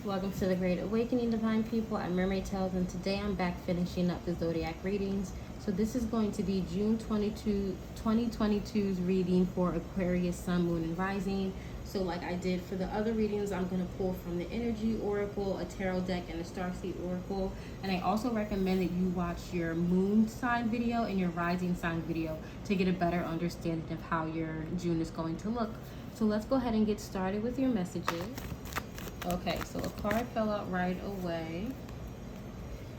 Welcome to the Great Awakening, Divine People. I'm Mermaid Tales, and today I'm back finishing up the Zodiac readings. So this is going to be June 2022's reading for Aquarius, Sun, Moon, and Rising. So like I did for the other readings, I'm going to pull from the Energy Oracle, a Tarot deck, and a Starseed Oracle. And I also recommend that you watch your Moon sign video and your Rising sign video to get a better understanding of how your June is going to look. So let's go ahead and get started with your messages. Okay, so a card fell out right away.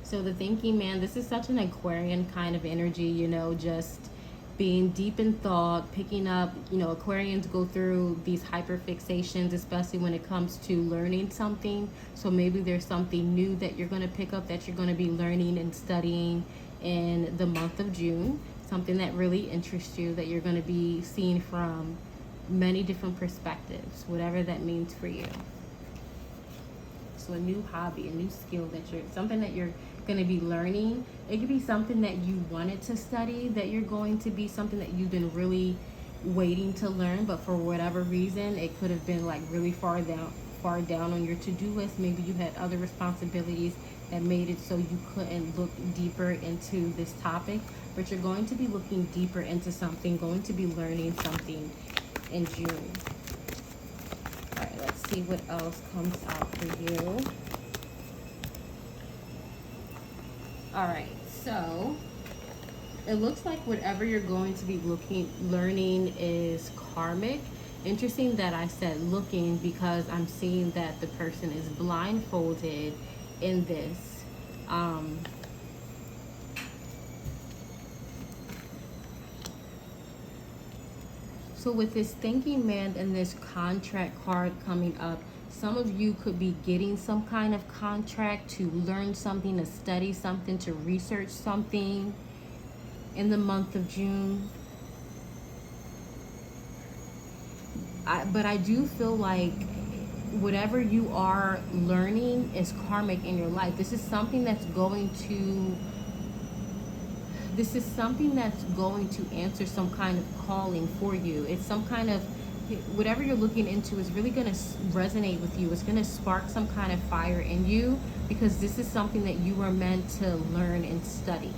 So the thinking man, this is such an Aquarian kind of energy, you know, just being deep in thought, picking up, you know, Aquarians go through these hyperfixations, especially when it comes to learning something. So maybe there's something new that you're going to pick up, that you're going to be learning and studying in the month of June. Something that really interests you, that you're going to be seeing from many different perspectives, whatever that means for you. So a new hobby, a new skill something that you're going to be learning. It could be something that you wanted to study, that you're going to be something that you've been really waiting to learn, but for whatever reason, it could have been like really far down on your to-do list. Maybe you had other responsibilities that made it so you couldn't look deeper into this topic, but you're going to be looking deeper into something, going to be learning something in June. Let's see what else comes out for you. All right, so it looks like whatever you're going to be learning is karmic. Interesting that I said looking, because I'm seeing that the person is blindfolded in this. So with this thinking man and this contract card coming up, some of you could be getting some kind of contract to learn something, to study something, to research something in the month of June. But I do feel like whatever you are learning is karmic in your life. This is something that's going to answer some kind of calling for you. It's some kind of, whatever you're looking into is really going to resonate with you. It's going to spark some kind of fire in you, because this is something that you were meant to learn and study.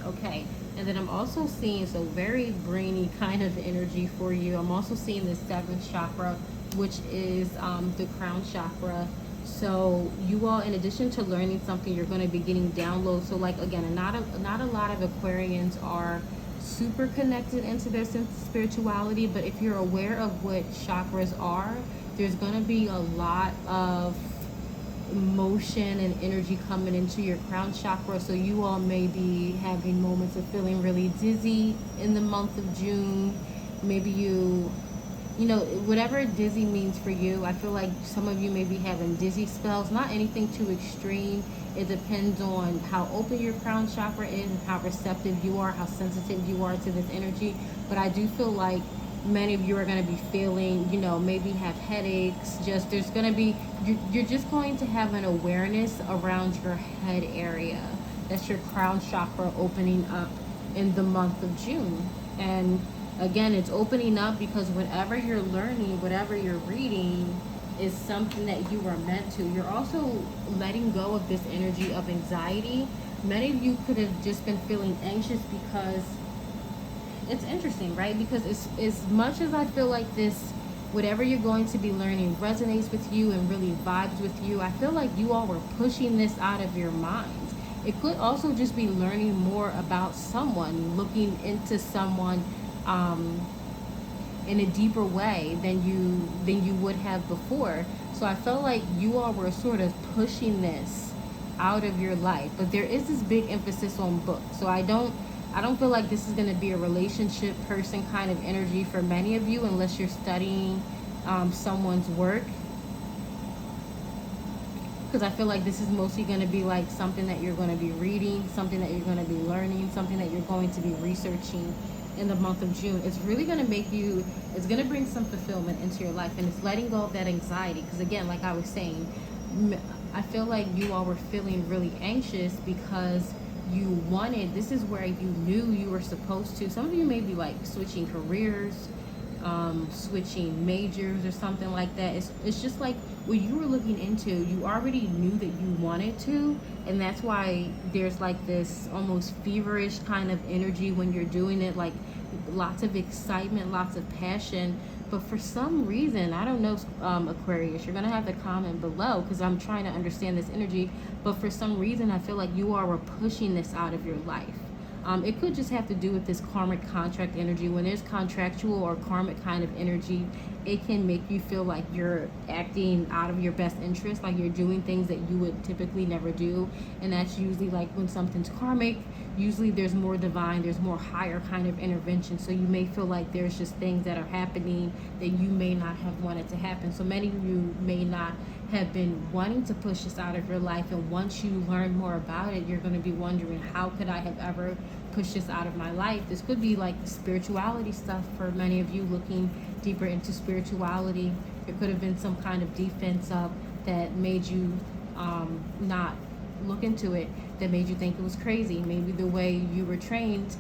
Okay, and then I'm also seeing, so very brainy kind of energy for you. I'm also seeing the 7th chakra, which is the crown chakra. So you all, in addition to learning something, you're going to be getting downloads. So like, again, not a lot of Aquarians are super connected into their sense of spirituality, but if you're aware of what chakras are, there's going to be a lot of motion and energy coming into your crown chakra. So you all may be having moments of feeling really dizzy in the month of June. Maybe you know, whatever dizzy means for you. I feel like some of you may be having dizzy spells, not anything too extreme. It depends on how open your crown chakra is and how receptive you are, how sensitive you are to this energy. But I do feel like many of you are going to be feeling, you know, maybe have headaches. Just there's going to be, you're just going to have an awareness around your head area. That's your crown chakra opening up in the month of June. And again, it's opening up because whatever you're learning, whatever you're reading, is something that you were meant to. You're also letting go of this energy of anxiety. Many of you could have just been feeling anxious because it's interesting, right? Because as much as I feel like this, whatever you're going to be learning resonates with you and really vibes with you, I feel like you all were pushing this out of your minds. It could also just be learning more about someone, looking into someone in a deeper way than you would have before. So I felt like you all were sort of pushing this out of your life. But there is this big emphasis on books. So I don't feel like this is going to be a relationship person kind of energy for many of you, unless you're studying someone's work. Because I feel like this is mostly going to be like something that you're going to be reading, something that you're going to be learning, something that you're going to be researching in the month of June. It's really going to make you, it's going to bring some fulfillment into your life, and it's letting go of that anxiety. Because again, like I was saying, I feel like you all were feeling really anxious because you wanted, this is where you knew you were supposed to, some of you may be like switching careers, switching majors or something like that. It's just like what you were looking into, you already knew that you wanted to, and that's why there's like this almost feverish kind of energy when you're doing it, like lots of excitement, lots of passion. But for some reason, I don't know, Aquarius, you're gonna have to comment below because I'm trying to understand this energy. But for some reason, I feel like you are pushing this out of your life. It could just have to do with this karmic contract energy. When there's contractual or karmic kind of energy, it can make you feel like you're acting out of your best interest, like you're doing things that you would typically never do. And that's usually like when something's karmic, usually there's more divine, there's more higher kind of intervention. So you may feel like there's just things that are happening that you may not have wanted to happen. So many of you may not have been wanting to push this out of your life, and once you learn more about it, you're going to be wondering, how could I have ever pushed this out of my life? This could be like spirituality stuff for many of you, looking deeper into spirituality. There could have been some kind of defense up that made you not look into it, that made you think it was crazy. Maybe the way you were trained,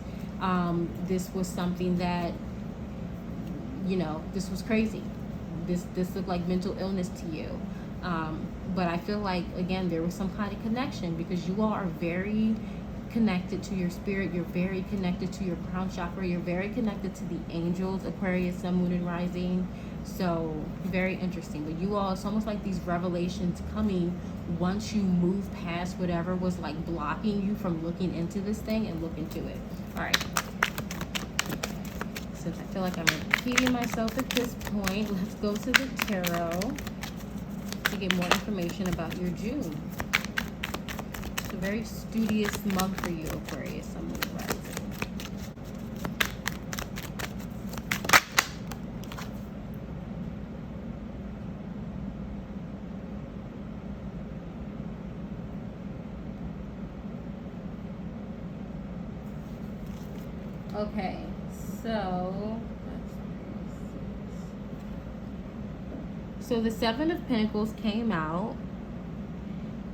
this was something that, you know, this was crazy. This looked like mental illness to you. But I feel like, again, there was some kind of connection, because you all are very connected to your spirit. You're very connected to your crown chakra. You're very connected to the angels, Aquarius, sun, moon, and rising. So very interesting. But you all, it's almost like these revelations coming once you move past whatever was like blocking you from looking into this thing and look into it. All right. Since I feel like I'm repeating myself at this point, let's go to the tarot to get more information about your June. It's a very studious month for you, Aquarius, sun, moon, and rising. Okay, so the Seven of Pentacles came out,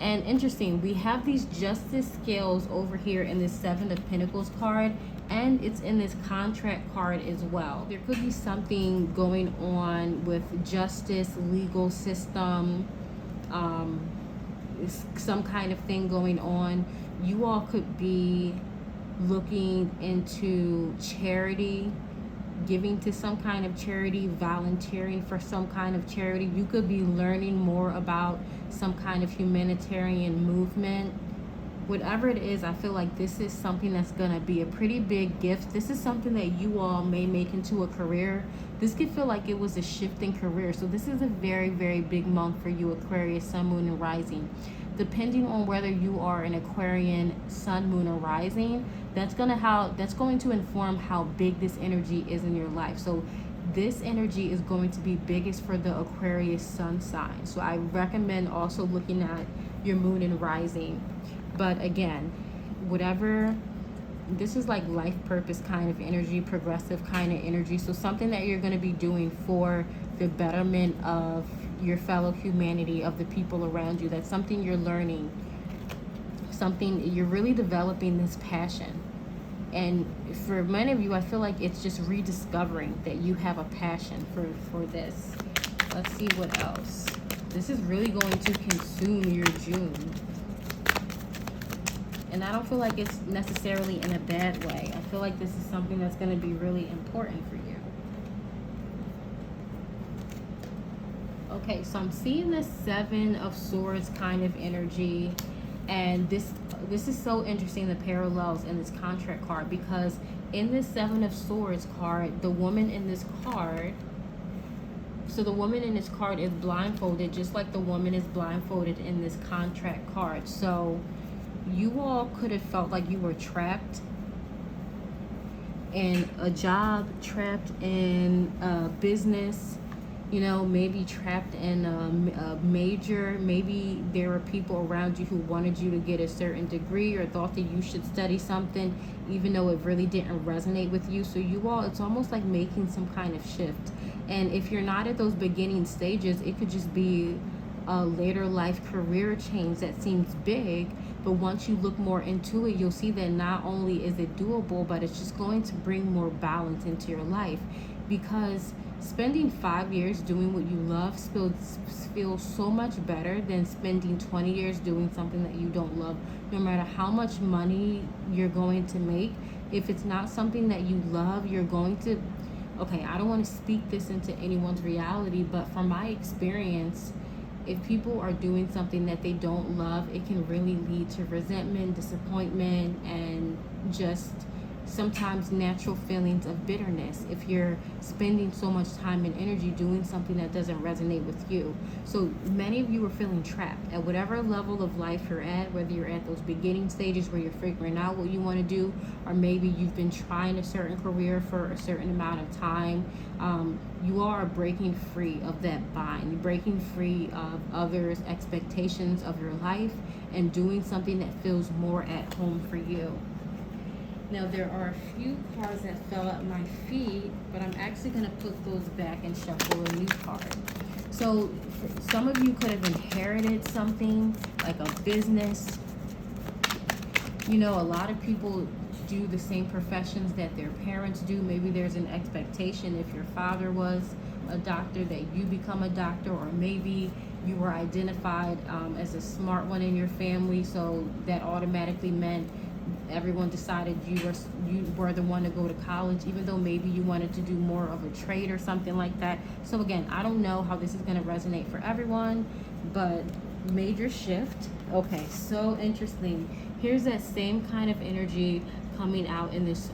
and interesting, we have these justice scales over here in this Seven of Pentacles card, and it's in this contract card as well. There could be something going on with justice, legal system, some kind of thing going on. You all could be looking into charity, giving to some kind of charity, volunteering for some kind of charity. You could be learning more about some kind of humanitarian movement. Whatever it is, I feel like this is something that's going to be a pretty big gift. This is something that you all may make into a career. This could feel like it was a shift in career. So this is a very, very big month for you, Aquarius, sun, moon, and rising. Depending on whether you are an Aquarian, sun, moon, or rising, that's going to inform how big this energy is in your life. So this energy is going to be biggest for the Aquarius sun sign. So I recommend also looking at your moon and rising. But again, whatever, this is like life purpose kind of energy, progressive kind of energy. So something that you're going to be doing for the betterment of your fellow humanity, of the people around you. That's something you're learning, something you're really developing this passion. And for many of you, I feel like it's just rediscovering that you have a passion for this. Let's see what else. This is really going to consume your June. And I don't feel like it's necessarily in a bad way. I feel like this is something that's going to be really important for you. Okay, so I'm seeing the Seven of Swords kind of energy. And this is so interesting, the parallels in this contract card, because in this Seven of Swords card, the woman in this card, so the woman in this card is blindfolded, just like the woman is blindfolded in this contract card. So you all could have felt like you were trapped in a job, trapped in a business, you know, maybe trapped in a major. Maybe there were people around you who wanted you to get a certain degree or thought that you should study something, even though it really didn't resonate with you. So you all, it's almost like making some kind of shift. And if you're not at those beginning stages, it could just be a later life career change that seems big. But once you look more into it, you'll see that not only is it doable, but it's just going to bring more balance into your life. because spending 5 years doing what you love feels so much better than spending 20 years doing something that you don't love. No matter how much money you're going to make, if it's not something that you love, you're going to, okay, I don't want to speak this into anyone's reality, but from my experience, if people are doing something that they don't love, it can really lead to resentment, disappointment, and just sometimes natural feelings of bitterness if you're spending so much time and energy doing something that doesn't resonate with you. So many of you are feeling trapped at whatever level of life you're at, whether you're at those beginning stages where you're figuring out what you want to do, or maybe you've been trying a certain career for a certain amount of time. You are breaking free of that bind. You're breaking free of others' expectations of your life and doing something that feels more at home for you. Now, there are a few cards that fell at my feet, but I'm actually going to put those back and shuffle a new card. So some of you could have inherited something, like a business. You know, a lot of people do the same professions that their parents do. Maybe there's an expectation, if your father was a doctor, that you become a doctor, or maybe you were identified as a smart one in your family, so that automatically meant everyone decided you were the one to go to college, even though maybe you wanted to do more of a trade or something like that. So again, I don't know how this is going to resonate for everyone, but major shift. Okay, so interesting. Here's that same kind of energy coming out in this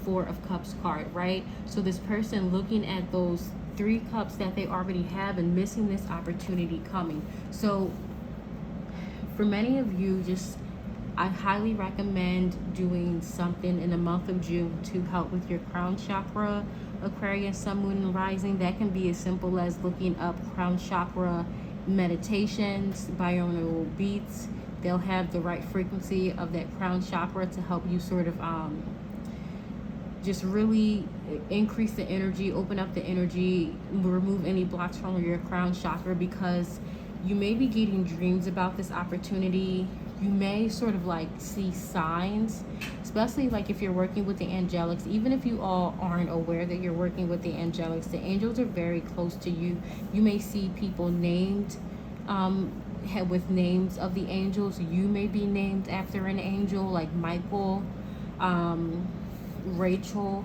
Four of Cups card, right? So this person looking at those 3 cups that they already have and missing this opportunity coming. So for many of you, I highly recommend doing something in the month of June to help with your crown chakra, Aquarius, Sun, Moon, and Rising. That can be as simple as looking up crown chakra meditations, binaural beats. They'll have the right frequency of that crown chakra to help you sort of just really increase the energy, open up the energy, remove any blocks from your crown chakra, because you may be getting dreams about this opportunity. You may sort of like see signs, especially like if you're working with the angelics. Even if you all aren't aware that you're working with the angelics, the angels are very close to you. You may see people named with names of the angels. You may be named after an angel, like Michael, Rachel,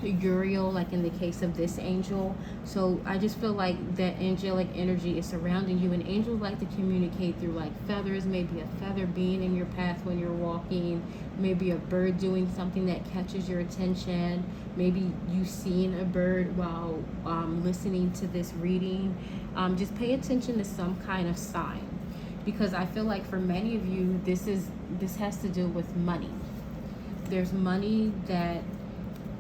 Uriel, like in the case of this angel. So I just feel like that angelic energy is surrounding you, and angels like to communicate through like feathers, maybe a feather being in your path when you're walking, maybe a bird doing something that catches your attention, maybe you seeing a bird while listening to this reading. Just pay attention to some kind of sign, because I feel like for many of you, this has to do with money. There's money that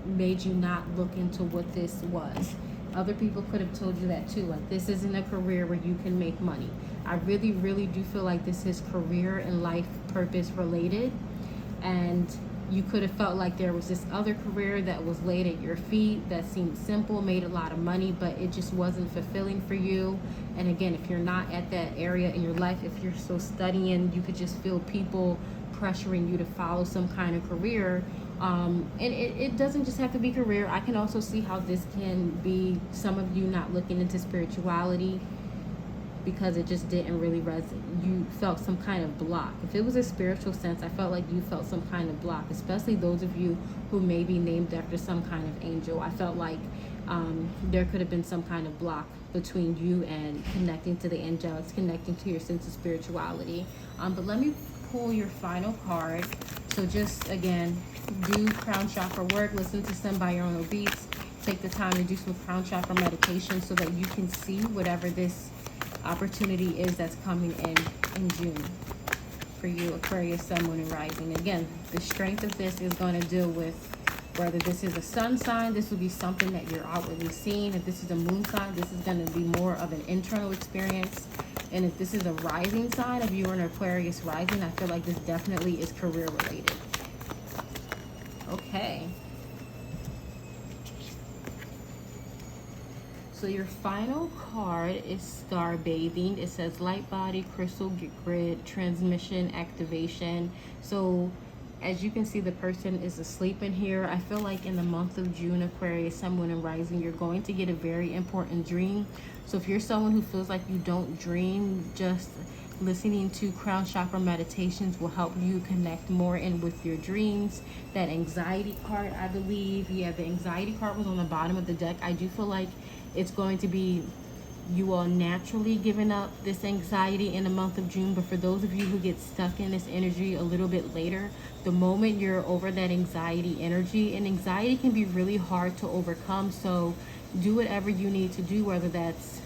made you not look into what this was. Other people could have told you that too, like this isn't a career where you can make money. I really, really do feel like this is career and life purpose related, and you could have felt like there was this other career that was laid at your feet that seemed simple, made a lot of money, but it just wasn't fulfilling for you. And again, if you're not at that area in your life, if you're still studying, you could just feel people pressuring you to follow some kind of career. And it doesn't just have to be career. I can also see how this can be some of you not looking into spirituality because it just didn't really resonate. You felt some kind of block. If it was a spiritual sense, I felt like you felt some kind of block, especially those of you who may be named after some kind of angel. I felt like there could have been some kind of block between you and connecting to the angelics, connecting to your sense of spirituality. But let me pull your final card. So just again, do crown chakra work, listen to some binaural beats, take the time to do some crown chakra meditation so that you can see whatever this opportunity is that's coming in June for you, Aquarius, Sun, Moon, and Rising. Again, the strength of this is going to deal with whether this is a sun sign. This will be something that you're outwardly seeing. If this is a moon sign, this is going to be more of an internal experience. And if this is a rising sign, if you're an Aquarius rising, I feel like this definitely is career related. Okay. So your final card is Star Bathing. It says light body, crystal grid, transmission, activation. So As you can see, the person is asleep in here. I feel like in the month of June, Aquarius, Sun, Moon, and Rising, you're going to get a very important dream. So if you're someone who feels like you don't dream, just listening to crown chakra meditations will help you connect more in with your dreams. That anxiety card, I believe, yeah, the anxiety card was on the bottom of the deck. I do feel like it's going to be you all naturally giving up this anxiety in the month of June. But for those of you who get stuck in this energy a little bit later, the moment you're over that anxiety energy, and anxiety can be really hard to overcome, so do whatever you need to do, whether that's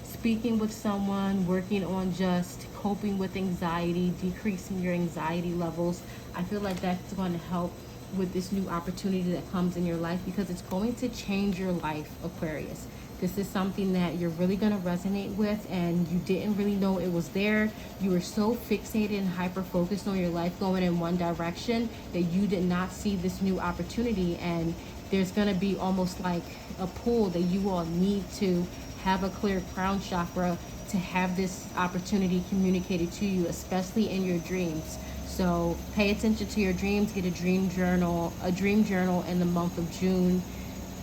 speaking with someone, working on just coping with anxiety, decreasing your anxiety levels. I feel like that's going to help with this new opportunity that comes in your life, because it's going to change your life, Aquarius. This is something that you're really going to resonate with, and you didn't really know it was there. You were so fixated and hyper focused on your life going in one direction that you did not see this new opportunity. And there's going to be almost like a pull that you all need to have a clear crown chakra to have this opportunity communicated to you, especially in your dreams. So pay attention to your dreams. Get a dream journal in the month of June,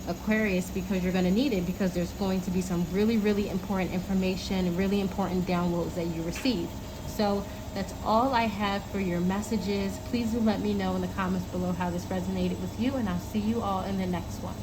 Aquarius, because you're going to need it, because there's going to be some really, really important information, really important downloads that you receive. So that's all I have for your messages. Please do let me know in the comments below how this resonated with you, and I'll see you all in the next one.